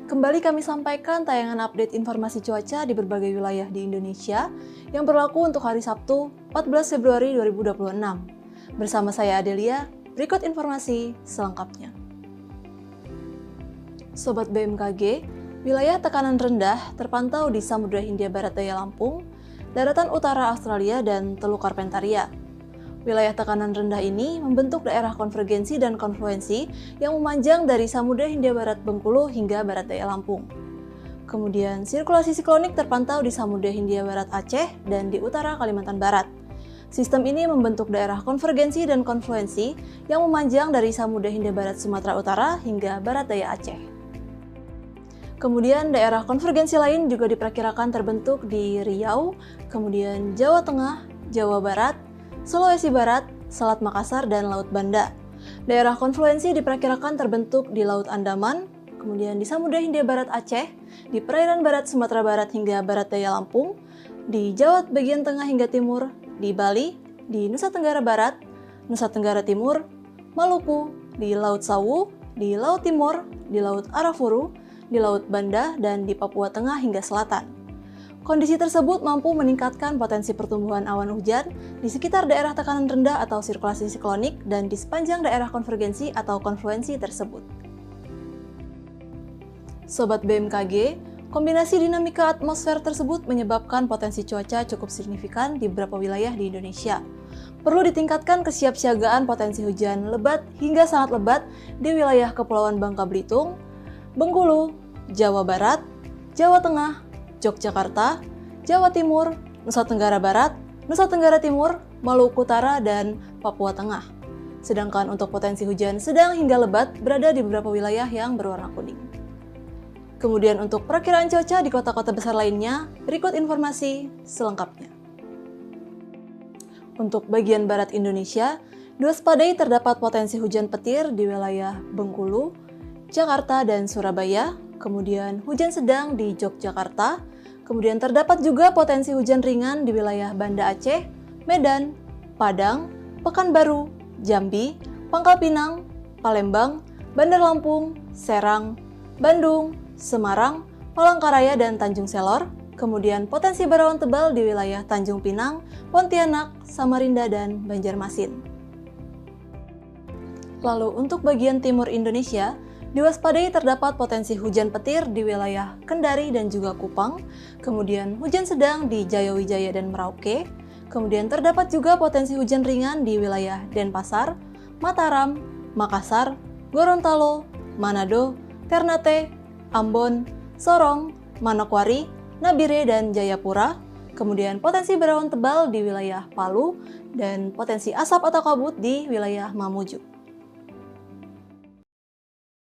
Kembali kami sampaikan tayangan update informasi cuaca di berbagai wilayah di Indonesia yang berlaku untuk hari Sabtu, 14 Februari 2026. Bersama saya Adelia, berikut informasi selengkapnya. Sobat BMKG, wilayah tekanan rendah terpantau di Samudra Hindia Barat Daya Lampung, daratan utara Australia, dan Teluk Carpentaria. Wilayah tekanan rendah ini membentuk daerah konvergensi dan konfluensi yang memanjang dari Samudra Hindia Barat Bengkulu hingga Barat Daya Lampung. Kemudian, sirkulasi siklonik terpantau di Samudra Hindia Barat Aceh dan di utara Kalimantan Barat. Sistem ini membentuk daerah konvergensi dan konfluensi yang memanjang dari Samudra Hindia Barat Sumatera Utara hingga Barat Daya Aceh. Kemudian daerah konvergensi lain juga diperkirakan terbentuk di Riau, kemudian Jawa Tengah, Jawa Barat, Sulawesi Barat, Selat Makassar, dan Laut Banda. Daerah konfluensi diperkirakan terbentuk di Laut Andaman, kemudian di Samudra Hindia Barat Aceh, di perairan barat Sumatera Barat hingga Barat Daya Lampung, di Jawa bagian tengah hingga timur, di Bali, di Nusa Tenggara Barat, Nusa Tenggara Timur, Maluku, di Laut Sawu, di Laut Timur, di Laut Arafuru, di Laut Banda, dan di Papua Tengah hingga Selatan. Kondisi tersebut mampu meningkatkan potensi pertumbuhan awan hujan di sekitar daerah tekanan rendah atau sirkulasi siklonik dan di sepanjang daerah konvergensi atau konfluensi tersebut. Sobat BMKG, kombinasi dinamika atmosfer tersebut menyebabkan potensi cuaca cukup signifikan di beberapa wilayah di Indonesia. Perlu ditingkatkan kesiapsiagaan potensi hujan lebat hingga sangat lebat di wilayah Kepulauan Bangka Belitung, Bengkulu, Jawa Barat, Jawa Tengah, Yogyakarta, Jawa Timur, Nusa Tenggara Barat, Nusa Tenggara Timur, Maluku Utara, dan Papua Tengah. Sedangkan untuk potensi hujan sedang hingga lebat berada di beberapa wilayah yang berwarna kuning. Kemudian untuk perakiraan cuaca di kota-kota besar lainnya, berikut informasi selengkapnya. Untuk bagian barat Indonesia, diwaspadai terdapat potensi hujan petir di wilayah Bengkulu, Jakarta, dan Surabaya, kemudian hujan sedang di Yogyakarta, kemudian terdapat juga potensi hujan ringan di wilayah Banda Aceh, Medan, Padang, Pekanbaru, Jambi, Pangkal Pinang, Palembang, Bandar Lampung, Serang, Bandung, Semarang, Palangkaraya, dan Tanjung Selor, kemudian potensi berawan tebal di wilayah Tanjung Pinang, Pontianak, Samarinda, dan Banjarmasin. Lalu untuk bagian timur Indonesia, diwaspadai terdapat potensi hujan petir di wilayah Kendari dan juga Kupang, kemudian hujan sedang di Jayawijaya dan Merauke, kemudian terdapat juga potensi hujan ringan di wilayah Denpasar, Mataram, Makassar, Gorontalo, Manado, Ternate, Ambon, Sorong, Manokwari, Nabire, dan Jayapura, kemudian potensi berawan tebal di wilayah Palu, dan potensi asap atau kabut di wilayah Mamuju.